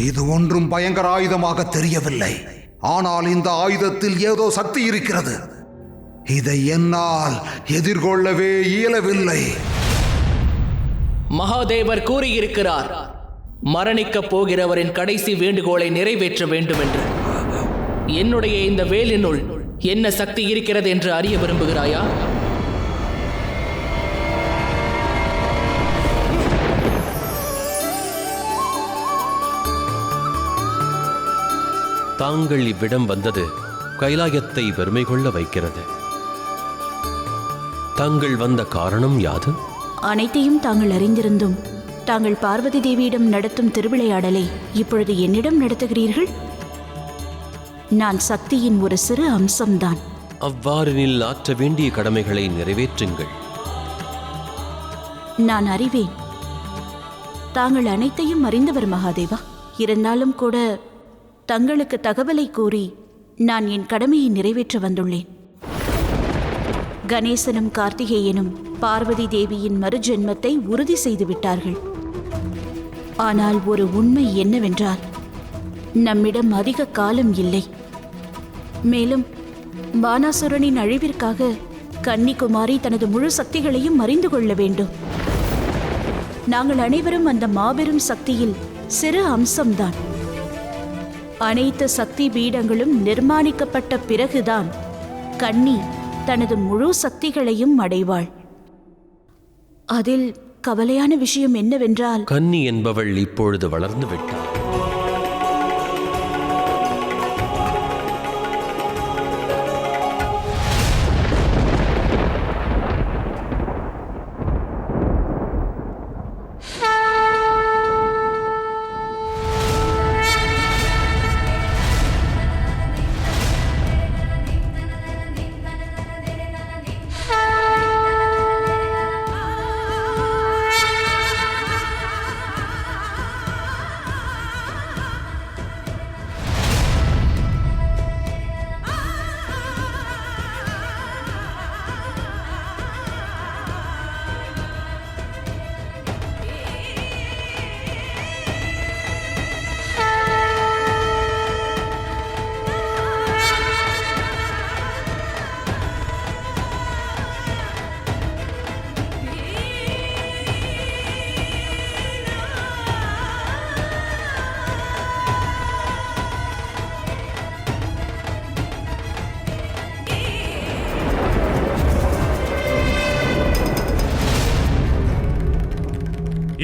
இது ஒன்றும் பயங்கர ஆயுதமாக தெரியவில்லை. ஆனால் இந்த ஆயுதத்தில் ஏதோ சக்தி இருக்கிறது. இதை என்னால் எதிர்கொள்ளவே இயலவில்லை. மகாதேவர் கூறியிருக்கிறார், மரணிக்கப் போகிறவரின் கடைசி வேண்டுகோளை நிறைவேற்ற வேண்டும் என்று. என்னுடைய இந்த வேலினுள் என்ன சக்தி இருக்கிறது என்று அறிய விரும்புகிறாயா? தாங்கள் இவ்விடம் வந்தது கைலாயத்தை பெருமை கொள்ள வைக்கிறது. தாங்கள் வந்த காரணம் யாது? அனைத்தையும் தாங்கள் அறிந்திருந்தும் தாங்கள் பார்வதி தேவியிடம் நடத்தும் திருவிளையாடலை இப்பொழுது என்னிடம் நடத்துகிறீர்கள். நான் சக்தியின் ஒரு சிறு அம்சம்தான். அவ்வாறெனில் ஆற்ற வேண்டிய கடமைகளை நிறைவேற்றுங்கள். நான் அறிவேன். தாங்கள் அனைத்தையும் அறிந்தவர் மகாதேவா. இருந்தாலும் கூட தங்களுக்கு தகவலை கூறி நான் என் கடமையை நிறைவேற்ற வந்துள்ளேன். கணேசனும் கார்த்திகேயனும் பார்வதி தேவியின் மறுஜென்மத்தை உறுதி செய்து விட்டார்கள். ஆனால் ஒரு உண்மை என்னவென்றால், நம்மிடம் அதிக காலம் இல்லை. மேலும் பானாசுரனின் அழிவிற்காக கன்னிகுமாரி தனது முழு சக்திகளையும் அறிந்து கொள்ள வேண்டும். நாங்கள் அனைவரும் அந்த மாபெரும் சக்தியில் சிறு அம்சம்தான். அனைத்து சக்தி பீடங்களும் நிர்மாணிக்கப்பட்ட பிறகுதான் கன்னி தனது முழு சக்திகளையும் அடைவாள். அதில் கவலையான விஷயம் என்னவென்றால், கன்னி என்பவள் இப்பொழுது வளர்ந்து விட்டாள்.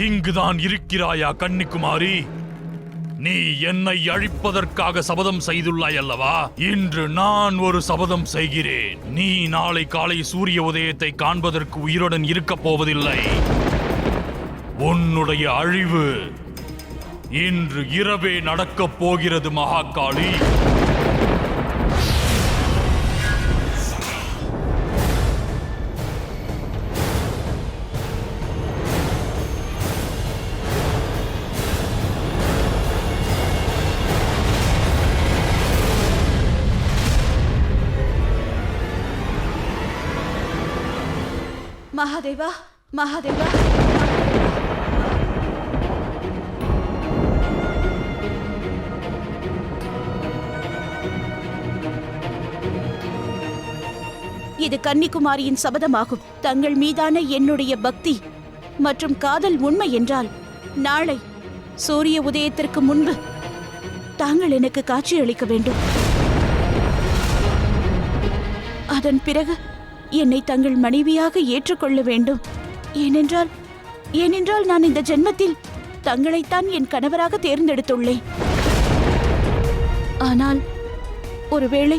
இங்குதான் இருக்கிறாயா கன்னிகுமாரி? நீ என்னை அழிப்பதற்காக சபதம் செய்துள்ளாய் அல்லவா? இன்று நான் ஒரு சபதம் செய்கிறேன். நீ நாளை காலை சூரிய உதயத்தை காண்பதற்கு உயிருடன் இருக்கப் போவதில்லை. உன்னுடைய அழிவு இன்று இரவே நடக்கப் போகிறது மகாகாளி. மகாதேவா, மகாதேவா, இது கன்னிகுமாரியின் சபதமாகும். தங்கள் மீதான என்னுடைய பக்தி மற்றும் காதல் உண்மை என்றால், நாளை சூரிய உதயத்திற்கு முன்பு தாங்கள் எனக்கு காட்சி அளிக்க வேண்டும். அதன் பிறகு என்னை தங்கள் மனைவியாக ஏற்றுக்கொள்ள வேண்டும். ஏனென்றால் நான் இந்த ஜென்மத்தில் தங்களைத்தான் என் கணவராக தேர்ந்தெடுத்துள்ளேன். ஆனால் ஒருவேளை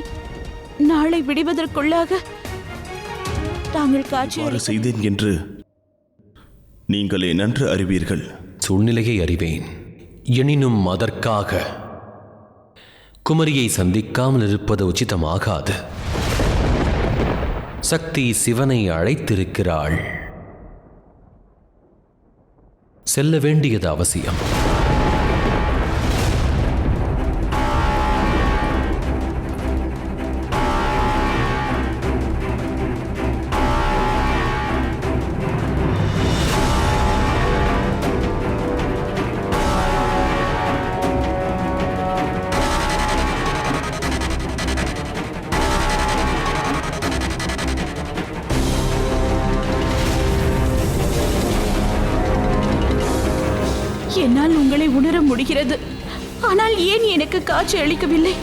நாளை விடுவதற்குள்ளாக தாங்கள் காட்சி செய்தேன் என்று நீங்களே நன்று அறிவீர்கள். சூழ்நிலையை அறிவேன். எனினும் அதற்காக குமரியை சந்திக்காமல் இருப்பது உச்சிதமாகாது. சக்தி சிவனை அழைத்திருக்கிறாள். செல்ல வேண்டியது அவசியம். முடிகிறது. ஆனால் ஏன் எனக்கு காட்சி அளிக்கவில்லை?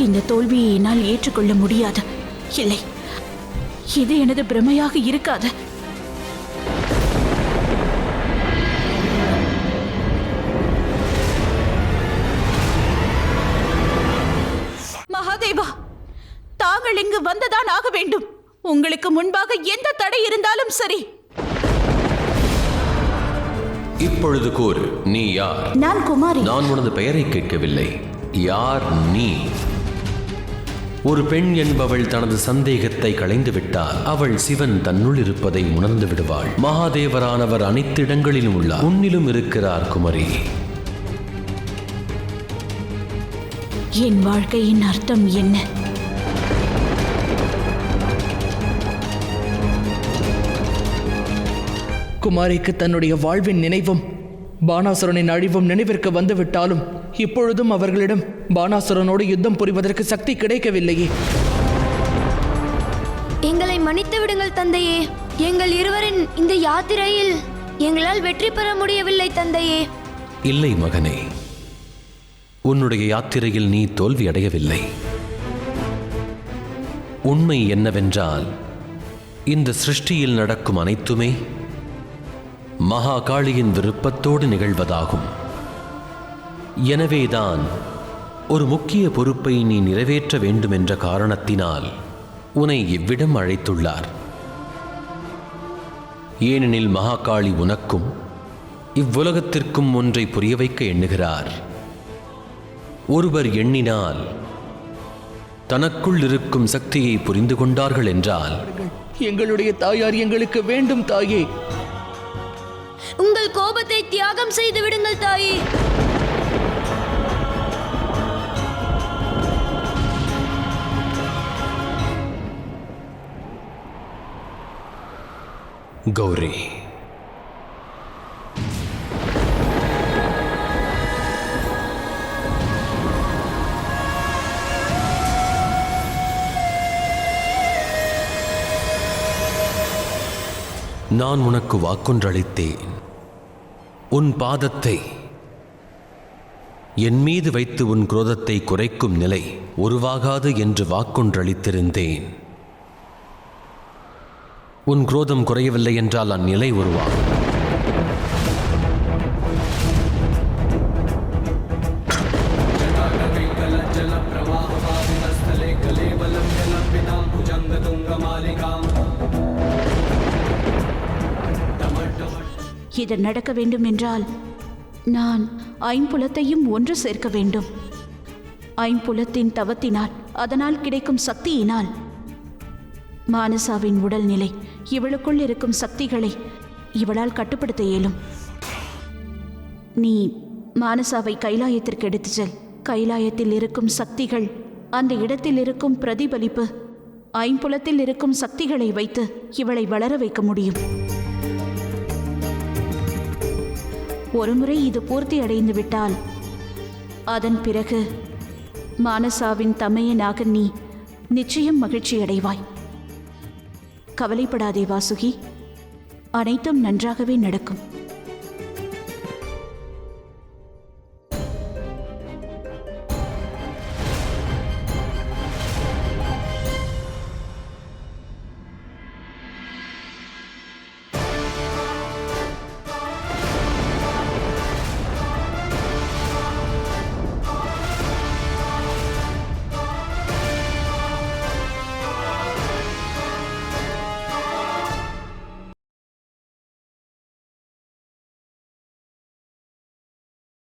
இந்த தோல்வியை என்னால் ஏற்றுக்கொள்ள முடியாது. இல்லை, இது எனது பிரமையாக இருக்காது. மகாதேவா, தாங்கள் இங்கு வந்துதான் ஆக வேண்டும். உங்களுக்கு முன்பாக எந்த தடை இருந்தாலும் சரி. இப்பொழுது கூறு, நீ யார்? நான் குமாரி. நான் உனது பெயரை கேட்கவில்லை. யார் நீ? ஒரு பெண் என்பவள் தனது சந்தேகத்தை களைந்து விட்டால் அவள் சிவன் தன்னுள் இருப்பதை உணர்ந்து விடுவாள். மகாதேவரானவர் அனைத்து இடங்களிலும் உள்ளார். உன்னிலும் இருக்கிறார் குமரி. என் வாழ்க்கையின் அர்த்தம் என்ன? குமாரிக்கு தன்னுடைய வாழ்வின் நினைவும் பானாசுரனின் அழிவும் நினைவிற்கு வந்துவிட்டாலும் இப்பொழுதும் அவர்களிடம் பானாசுரனோடு யுத்தம் புரிவதற்கு சக்தி கிடைக்கவில்லையே. எங்களை மன்னித்து விடுங்கள் தந்தையே. எங்கள் இருவரின் இந்த யாத்திரையில் எங்களால் வெற்றி பெற முடியவில்லை தந்தையே. இல்லை மகனே, உன்னுடைய யாத்திரையில் நீ தோல்வி அடையவில்லை. உண்மை என்னவென்றால் இந்த சிருஷ்டியில் நடக்கும் அனைத்துமே மகாகாளியின் விருப்பத்தோடு நிகழ்வதாகும். எனவேதான் ஒரு முக்கிய பொறுப்பை நீ நிறைவேற்ற வேண்டும் என்ற காரணத்தினால் உன்னை இவ்விடம் அழைத்துள்ளார். ஏனெனில் மகாகாளி உனக்கும் இவ்வுலகத்திற்கும் ஒன்றை புரிய வைக்க எண்ணுகிறார். ஒருவர் எண்ணினால் தனக்குள் இருக்கும் சக்தியை புரிந்து கொண்டார்கள் என்றால், எங்களுடைய தாயார் எங்களுக்கு வேண்டும் தாயே. உங்கள் கோபத்தை தியாகம் செய்து விடுங்கள் தாயே. கௌரி, நான் உனக்கு வாக்கொன்றளித்தேன். உன் பாதத்தை என் மீது வைத்து உன் குரோதத்தை குறைக்கும் நிலை உருவாகாது என்று வாக்கொன்றளித்திருந்தேன். உன் குரோதம் குறையவில்லை என்றால் அந்நிலை உருவாகும். இது நடக்க வேண்டும் என்றால் நான் ஐம்புலத்தையும் ஒன்று சேர்க்க வேண்டும். ஐம்புலத்தின் தவத்தினால், அதனால் கிடைக்கும் சக்தியினால் மானசாவின் உடல்நிலை, இவளுக்குள் இருக்கும் சக்திகளை இவளால் கட்டுப்படுத்த இயலும். நீ மானசாவை கைலாயத்திற்கு எடுத்து செல். கைலாயத்தில் இருக்கும் சக்திகள், அந்த இடத்தில் இருக்கும் பிரதிபலிப்பு, ஐம்புலத்தில் இருக்கும் சக்திகளை வைத்து இவளை வளர வைக்க முடியும். ஒருமுறை இது பூர்த்தி அடைந்து விட்டால் அதன் பிறகு மானசாவின் தமையனாக நீ நிச்சயம் மகிழ்ச்சி அடைவாய். கவலைப்படாதே வாசுகி, அனைத்தும் நன்றாகவே நடக்கும்.